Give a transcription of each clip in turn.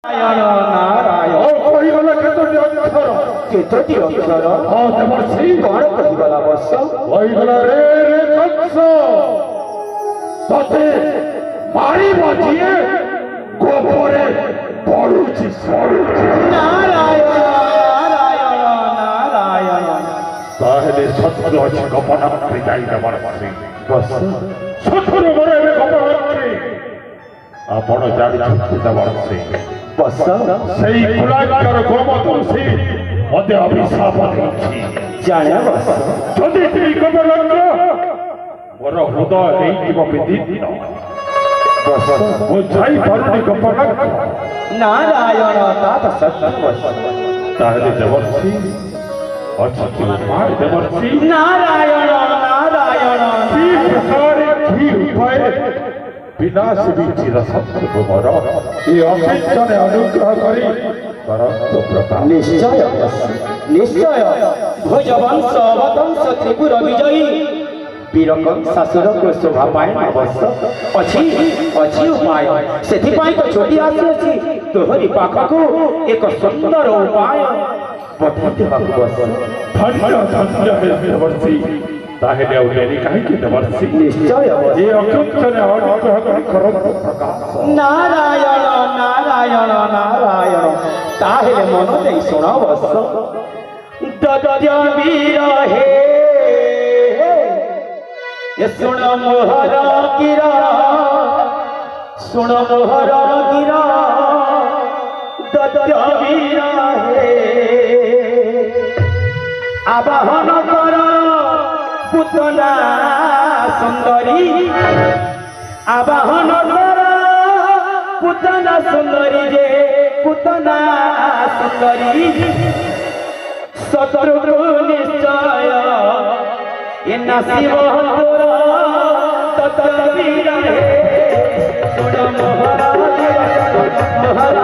नारायण कहीगला केतोटी अक्षर हाँ देवर्षि कौन कहीगला बस कहीगला रे रे कंस तते मारी बजिए गोपरे पड़ुछि सरुछि नारायण नारायण नारायण ताहेले सत्य अछि गोपन प्रियाई देवर्षि बस सत्य मोरे गोपन आपण जानि देवर्षि बस सही कुलाकर गोमतु से मते अभिशाप अछि जाने बस जदि ती कबलंग मोर हृदय नै जीव विदित बस वो जाई भरुनी कपलंग नारायण तात सत्य बस ताहले देवर्षि अछि कि मार देवर्षि नारायण नारायण की प्रकार की उपाय विनाश विचिर सत्य कुमार ये अचिंतन अनुग्रह करी परंतु प्रभा निश्चय निश्चय भोजवंश अवतंश त्रिपुर विजयी वीरकंसासुर को शोभा पाए अवश्य अछि अछि उपाय सेथि पाई तो छोटी आसी अछि तोहरी पाखकु एक सुंदर उपाय बतैते बाबू बस धन्य धन्य है देवर्षि ताहेले औलेनी काहे कि देवर्षि निश्चय ये अकृतने अनुग्रह करत प्रकाश नारायण नारायण नारायण ताहेले मन दे सुना बस दद्य वीर हे ये सुन मोहर गिरा सुन मोहर गिरा दद्य वीर हे आवाहन कर पुतना सुंदरी आवाहन कर पुतना सुंदरी जे पुतना सुंदरी शत्रु निश्चय ये नसीब तोरा ततवीर हे सुन मोहरा मोहरा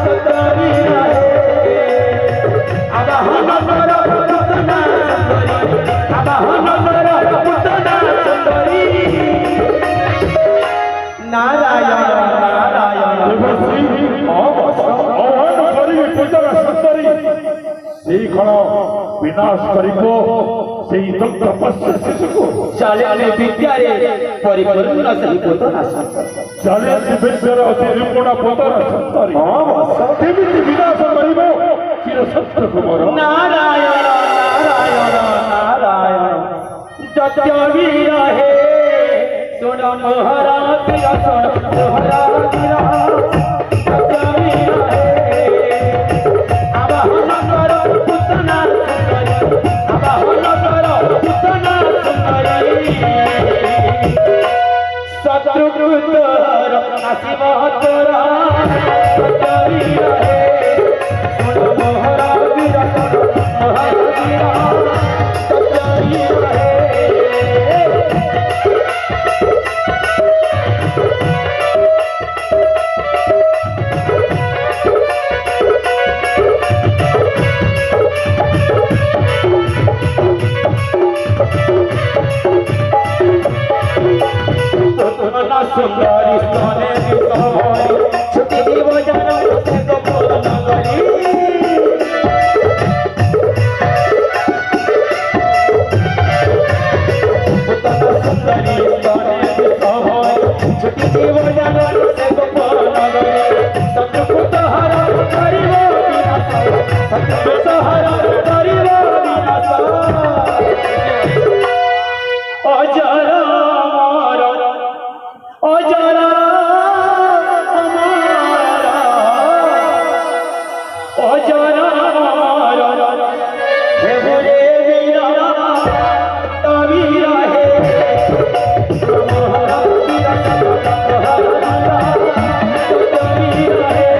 ततवीर हे आवाहन कर पुतना नारायण नारायण विनाश करिबो सेई दग्ध तपस्या शिशुको चाले विद्या रे परिपूर्ण सही पुतना चाले विद्या रे अति निपुण पुतना संतरी हां केमिति विनाश करिबो चिर सत्य कुमार नारायण नारायण नारायण दद्य वीर हे सुन मोहरा वीर सुन मोहरा वीर दद्य वीर हे आवाहन कर पुतना सुंदरी आवाहन कर पुतना सुंदरी शत्रु तोर नसीब तोरा दद्य वीर हे सुन मोहरा वीर सुन मोहरा वीर दद्य वीर हे सुंदरी सोने की सोहरी छुट्टी जीव जन से गोपुर नगरी सुंदरी सोने की सोहरी छुट्टी जीव जन से गोपुर नगरी सत्य तोहरा करिबो विनाश सत्य तोहरा करिबो विनाश अजर अजरा हमारा अजरा हे बोले वीरा तवीरा हे मोहरा वीरा मोहरा तवीरा हे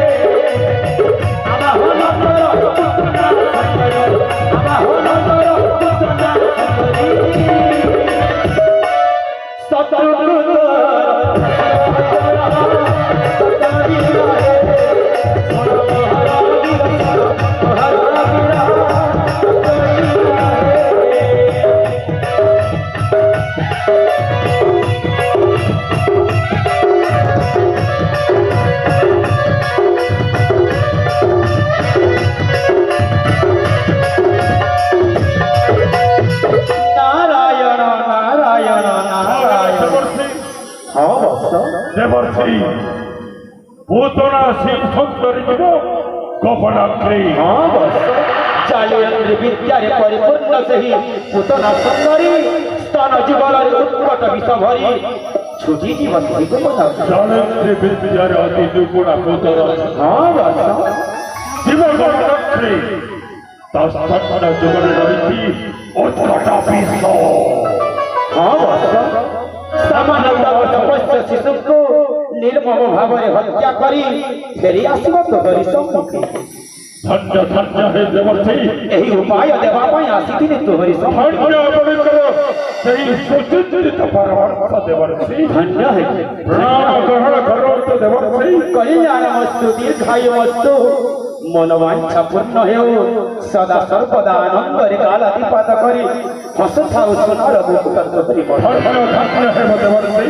आवाहन कर पुतना पूतना सिंह सुंदरी जीव गोपनाक्षी हाँ बस चालियंद्र विद्यारे परिपूर्ण सही पूतना सुंदरी स्तन जुगलरे उत्कट विष भरी छुटी जीवन की गोपनाक्षी चालियंद्र विद्यारे अति दुगुणा पूतना हाँ बस जीव गोपनाक्षी तस्तन जुगल रही उत्कट विष हाँ बस सामान्य तपस्या शिशु को निर्मम भाव हत्या करी फेरी आसब तो करी सम्मुखी धन्य धन्य हे देवर्षि यही उपाय देवा पाई आसीथिले तोहरी सम्मुखी धन्य अपवित्र सही सुचित परमार्थ देवर्षि धन्य है प्रणाम ग्रहण करो तो देवर्षि कल्याणमस्तु दीर्घायुमस्तु मनोवांछा पूर्ण हेउ सदा सर्वदा आनंदरे कालातिपात करी हसथाउ सुनर मुकुट धरि धन्य धन्य हे देवर्षि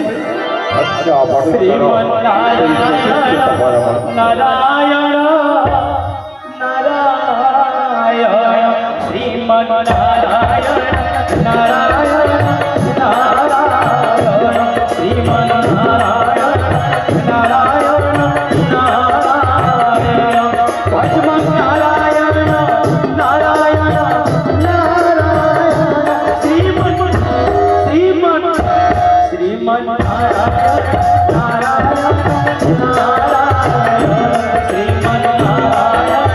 श्रीमन नारायण नारायण नारायण श्रीमन नारायण नारायण नारायण श्रीमन नारायण नारायण नारायण भजमन नारायण नारायण नारायण श्रीमन श्रीमन श्रीमन नारायण नारायण नारायण श्रीमन नारायण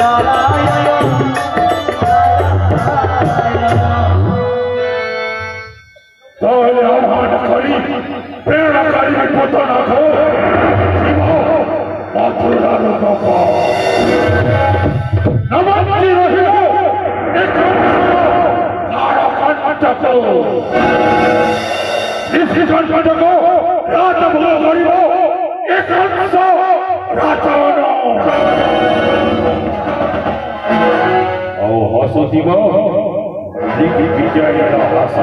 नारायण तोले आह्वान करी प्रेरणा करी पूतना को जीव मथुरा रूप नमस्ते रहियो एक नारकंठ को इस कंठ को रात भोग करियो एक राजन औ हसुतिब देखि विजय हास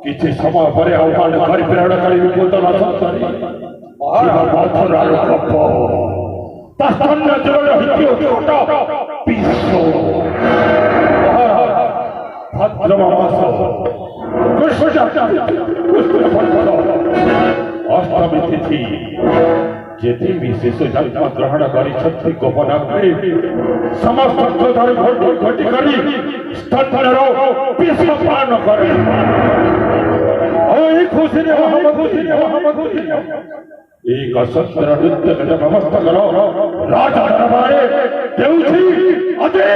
किसी समय पर आह्वान कर प्रेरणा करी पूतना सुंदरी मथुरा रूप तस्तन्य जल विश्व भद्रमास अष्टमी तिथि जेते विशेष जन्म ग्रहण करी गोपनाक्षी समस्त घटी करी स्तन्यर विष पान करे खुशी एक असत्र नृत्य नमस्त करो राजा दरबारे देउछि अति